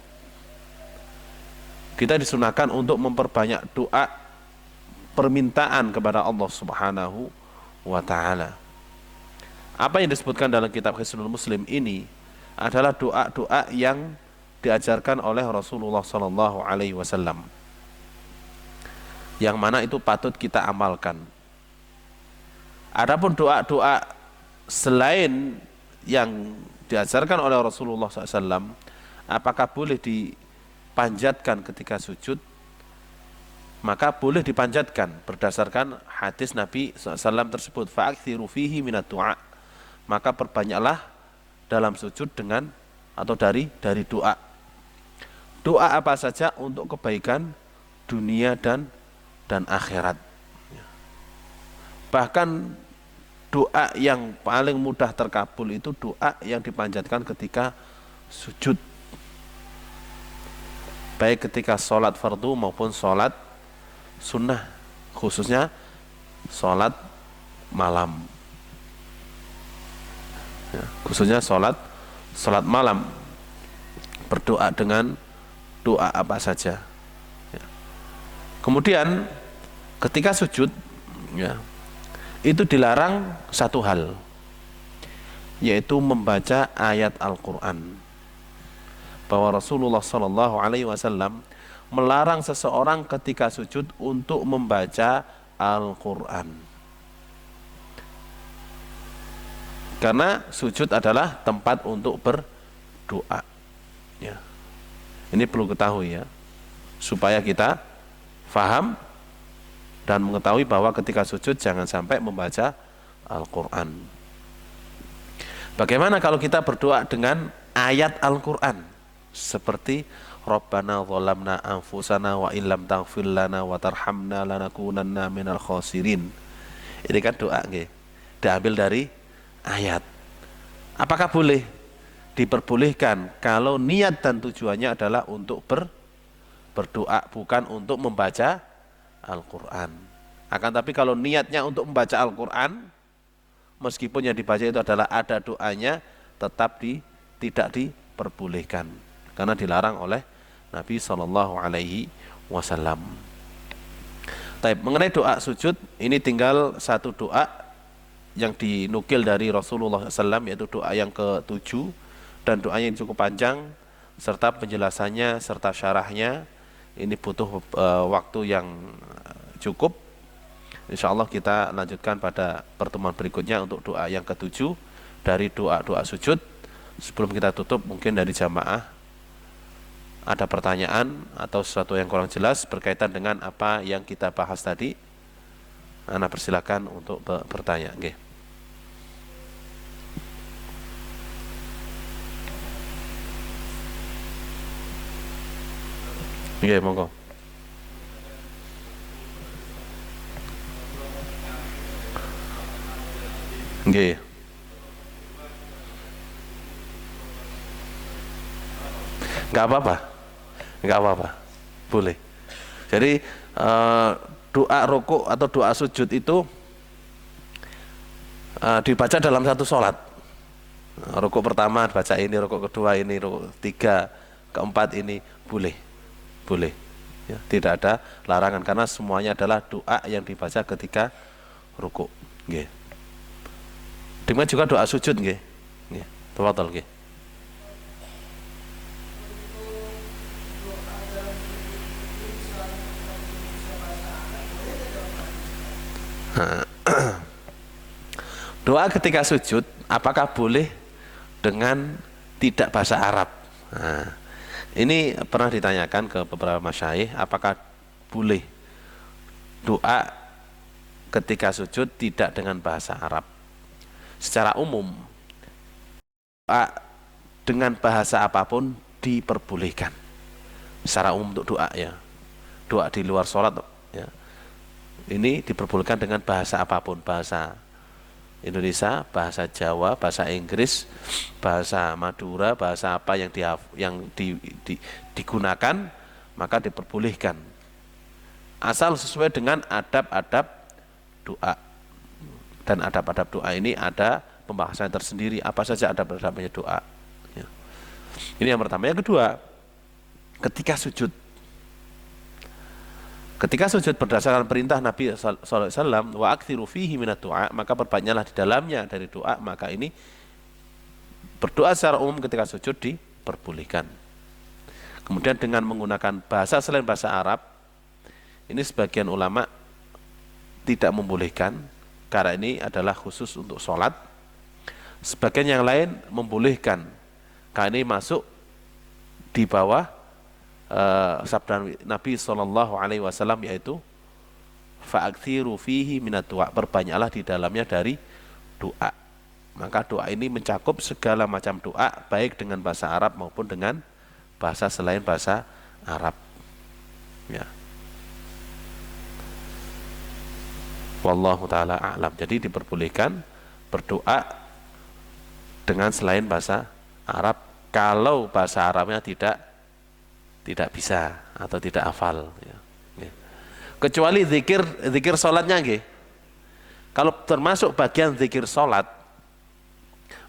S1: kita disunahkan untuk memperbanyak doa permintaan kepada Allah Subhanahu wa Ta'ala. Apa yang disebutkan dalam kitab Hisnul Muslim ini adalah doa-doa yang diajarkan oleh Rasulullah Sallallahu Alaihi Wasallam, yang mana itu patut kita amalkan. Adapun doa-doa selain yang diajarkan oleh Rasulullah SAW, apakah boleh dipanjatkan ketika sujud? Maka boleh dipanjatkan berdasarkan hadis Nabi SAW tersebut. Fa'akthiru fihi minat du'a. Maka perbanyaklah dalam sujud dengan atau dari doa. Doa apa saja untuk kebaikan dunia dan akhirat. Bahkan doa yang paling mudah terkabul itu doa yang dipanjatkan ketika sujud, baik ketika sholat fardu maupun sholat sunnah, khususnya sholat malam. Khususnya sholat malam, berdoa dengan doa apa saja. Kemudian ketika sujud, itu dilarang satu hal, yaitu membaca ayat Al-Quran. Bahwa Rasulullah Sallallahu Alaihi Wasallam melarang seseorang ketika sujud untuk membaca Al-Quran. Karena sujud adalah tempat untuk berdoa. Ini perlu ketahui supaya kita faham dan mengetahui bahwa ketika sujud jangan sampai membaca Al-Quran. Bagaimana kalau kita berdoa dengan ayat Al-Quran seperti Rabbana zalamna anfusana wa illam taghfir lana wa tarhamna lanakunanna minal khasirin. Ini kan doa diambil dari ayat. Apakah boleh? Diperbolehkan kalau niat dan tujuannya adalah untuk berdoa, bukan untuk membaca Al-Quran. Akan tapi kalau niatnya untuk membaca Al-Quran, meskipun yang dibaca itu adalah ada doanya, tetap tidak diperbolehkan karena dilarang oleh Nabi Sallallahu Alaihi Wasallam. Mengenai doa sujud, ini tinggal satu doa yang dinukil dari Rasulullah SAW, yaitu doa yang ke-7, dan doanya yang cukup panjang serta penjelasannya serta syarahnya ini butuh waktu yang cukup. Insyaallah kita lanjutkan pada pertemuan berikutnya untuk doa yang ke-7 dari doa-doa sujud. Sebelum kita tutup, mungkin dari jamaah ada pertanyaan atau sesuatu yang kurang jelas berkaitan dengan apa yang kita bahas tadi. Ana persilakan untuk bertanya. Monggo. Nggih. Enggak apa-apa. Boleh. Jadi doa rukuk atau doa sujud itu dibaca dalam satu sholat. Rukuk pertama baca ini, rukuk kedua ini, rukuk ketiga, keempat ini boleh. Tidak ada larangan karena semuanya adalah doa yang dibaca ketika rukuk. Nggih. Demikian juga doa sujud nggih. Nggih. Tafadhol nggih. Doa ketika sujud apakah boleh dengan tidak bahasa Arab? Ini pernah ditanyakan ke beberapa masyayikh, apakah boleh doa ketika sujud tidak dengan bahasa Arab? Secara umum doa dengan bahasa apapun diperbolehkan secara umum untuk doa ya. Doa di luar sholat ya. Ini diperbolehkan dengan bahasa apapun, bahasa Indonesia, bahasa Jawa, bahasa Inggris, bahasa Madura, bahasa apa yang digunakan, maka diperbolehkan. Asal sesuai dengan adab-adab doa. Dan adab-adab doa ini ada pembahasan tersendiri, apa saja adab-adabnya doa ya. Ini yang pertama. Yang kedua, ketika sujud berdasarkan perintah Nabi sallallahu alaihi wasallam, wa aktsiru fihi minat du'a, maka perbanyaklah di dalamnya dari doa, maka ini berdoa secara umum ketika sujud diperbolehkan. Kemudian dengan menggunakan bahasa selain bahasa Arab, ini sebagian ulama tidak membolehkan karena ini adalah khusus untuk sholat. Sebagian yang lain membolehkan karena ini masuk di bawah sabda Nabi SAW, yaitu fa'aktsiru fihi minat du'a, perbanyaklah di dalamnya dari doa. Maka doa ini mencakup segala macam doa, baik dengan bahasa Arab maupun dengan bahasa selain bahasa Arab ya. Wallahu ta'ala a'lam. Jadi diperbolehkan berdoa dengan selain bahasa Arab kalau bahasa Arabnya tidak bisa atau tidak hafal ya. Kecuali zikir sholatnya nggih. Kalau termasuk bagian zikir sholat,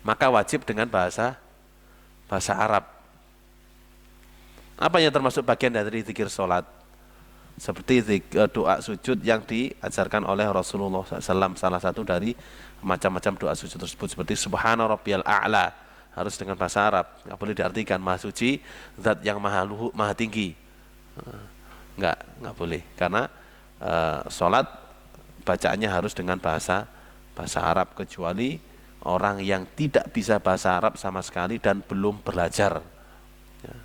S1: maka wajib dengan bahasa Arab. Apa yang termasuk bagian dari zikir sholat? Seperti doa sujud yang diajarkan oleh Rasulullah SAW. Salah satu dari macam-macam doa sujud tersebut seperti Subhana Rabbiyal A'la, harus dengan bahasa Arab, nggak boleh diartikan maha suci, zat yang maha luhur, maha tinggi. Nggak boleh, karena sholat bacaannya harus dengan bahasa Arab, kecuali orang yang tidak bisa bahasa Arab sama sekali dan belum belajar ya.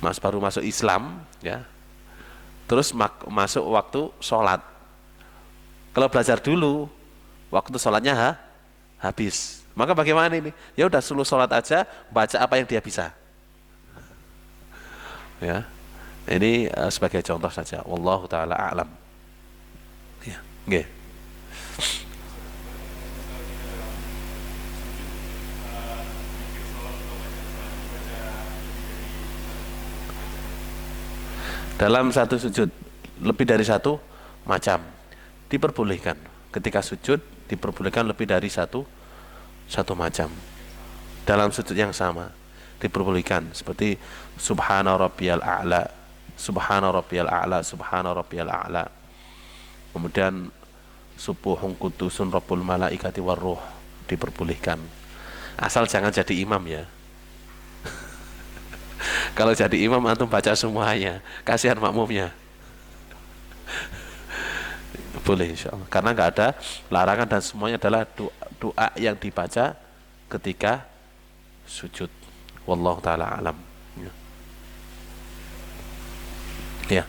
S1: Baru masuk Islam ya, terus masuk waktu sholat. Kalau belajar dulu, waktu sholatnya habis. Maka bagaimana ini? Ya udah, suruh sholat aja, baca apa yang dia bisa. Ya, ini sebagai contoh saja. Wallahu taala a'lam. Ya, nggih. Dalam satu sujud lebih dari satu macam diperbolehkan. Ketika sujud diperbolehkan lebih dari satu macam dalam sujud yang sama diperbolehkan, seperti Subhana Rabbiyal A'la, Subhana Rabbiyal A'la, Subhana Rabbiyal A'la. Kemudian Subuhun Qudusun Rabbul Malaikati Warruh diperbolehkan, asal jangan jadi imam ya. Kalau jadi imam antum baca semuanya, kasihan makmumnya. Boleh insyaallah, karena nggak ada larangan dan semuanya adalah doa yang dibaca ketika sujud. Wallahu taala alam ya.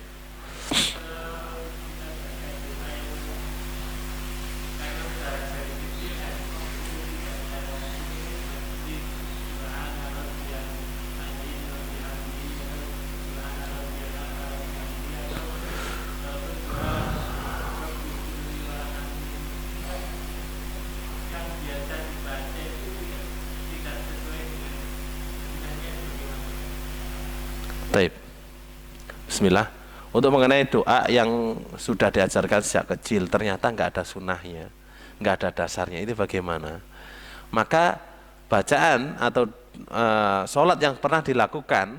S1: Baik. Bismillah. Untuk mengenai doa yang sudah diajarkan sejak kecil ternyata nggak ada sunnahnya, nggak ada dasarnya, itu bagaimana? Maka bacaan atau sholat yang pernah dilakukan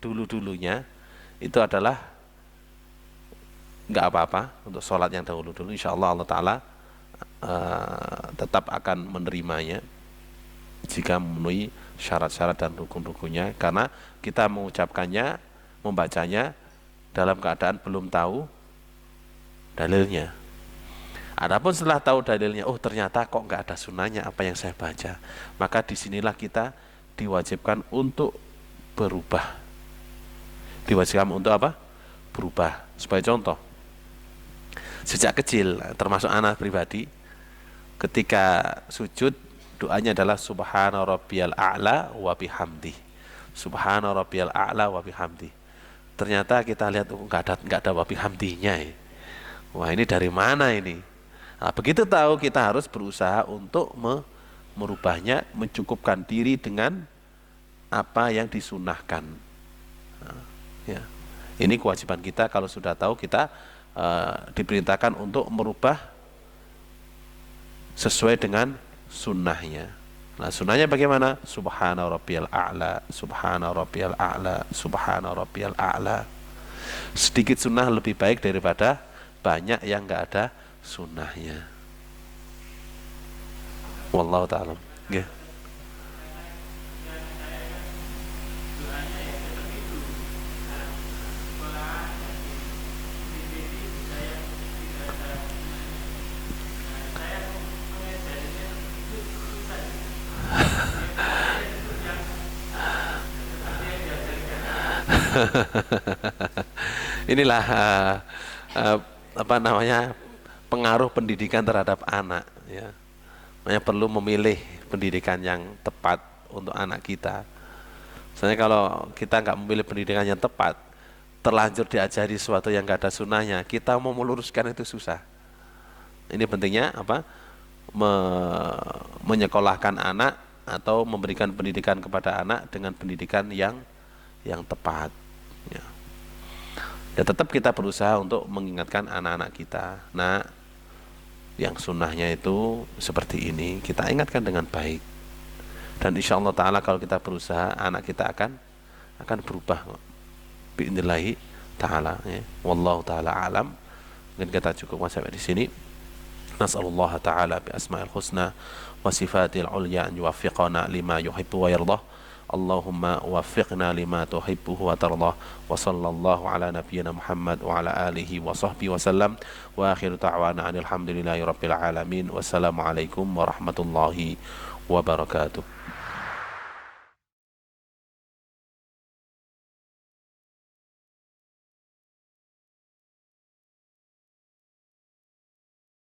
S1: dulu-dulunya itu adalah nggak apa-apa. Untuk sholat yang dahulu-dulu insya Allah Allah Ta'ala tetap akan menerimanya jika memenuhi syarat-syarat dan rukun-rukunnya, karena kita mengucapkannya, membacanya dalam keadaan belum tahu dalilnya. Adapun setelah tahu dalilnya, oh ternyata kok nggak ada sunnahnya apa yang saya baca, maka disinilah kita diwajibkan untuk berubah. Diwajibkan untuk apa? Berubah. Sebagai contoh, sejak kecil, termasuk anak pribadi, ketika sujud Doanya adalah subhana rabbiyal a'la wa bihamdi. Subhana rabbiyal a'la wa bihamdi. Ternyata kita lihat nggak ada wa bihamdinya ya. Wah, ini dari mana ini? Nah, begitu tahu kita harus berusaha untuk merubahnya, mencukupkan diri dengan apa yang disunahkan. Nah, ya. Ini kewajiban kita kalau sudah tahu kita diperintahkan untuk merubah sesuai dengan sunnahnya. Nah, sunnahnya bagaimana? Subhana rabbiyal a'la, subhana rabbiyal a'la, subhana rabbiyal a'la. Sedikit sunnah lebih baik daripada banyak yang enggak ada sunnahnya. Wallahu ta'ala. Nggih. Inilah apa namanya, pengaruh pendidikan terhadap anak ya. Makanya perlu memilih pendidikan yang tepat untuk anak kita. Soalnya kalau kita nggak memilih pendidikan yang tepat, terlanjur diajari sesuatu yang nggak ada sunnahnya, kita mau meluruskan itu susah. Ini pentingnya apa? Menyekolahkan anak atau memberikan pendidikan kepada anak dengan pendidikan yang tepat. Ya. Ya, tetap kita berusaha untuk mengingatkan anak-anak kita. Nah, yang sunnahnya itu seperti ini, kita ingatkan dengan baik. Dan insya Allah Ta'ala kalau kita berusaha, anak kita akan berubah. Bi'inillahi Ta'ala. Ya. Wallahu Ta'ala alam. Mungkin kita cukup sampai di sini. Nas'alullah Ta'ala bi asma'il husna wa sifatil ulya an yuwaffiqana lima yuhibbu wa yardah. Allahumma waffiqna lima tuhibbuhu wa tardah. Wa sallallahu ala nabiyyina Muhammad wa ala alihi wa sahbihi wa sallam. Wa akhiru ta'wana alhamdulillahi rabbil alamin. Wassalamualaikum warahmatullahi wabarakatuh.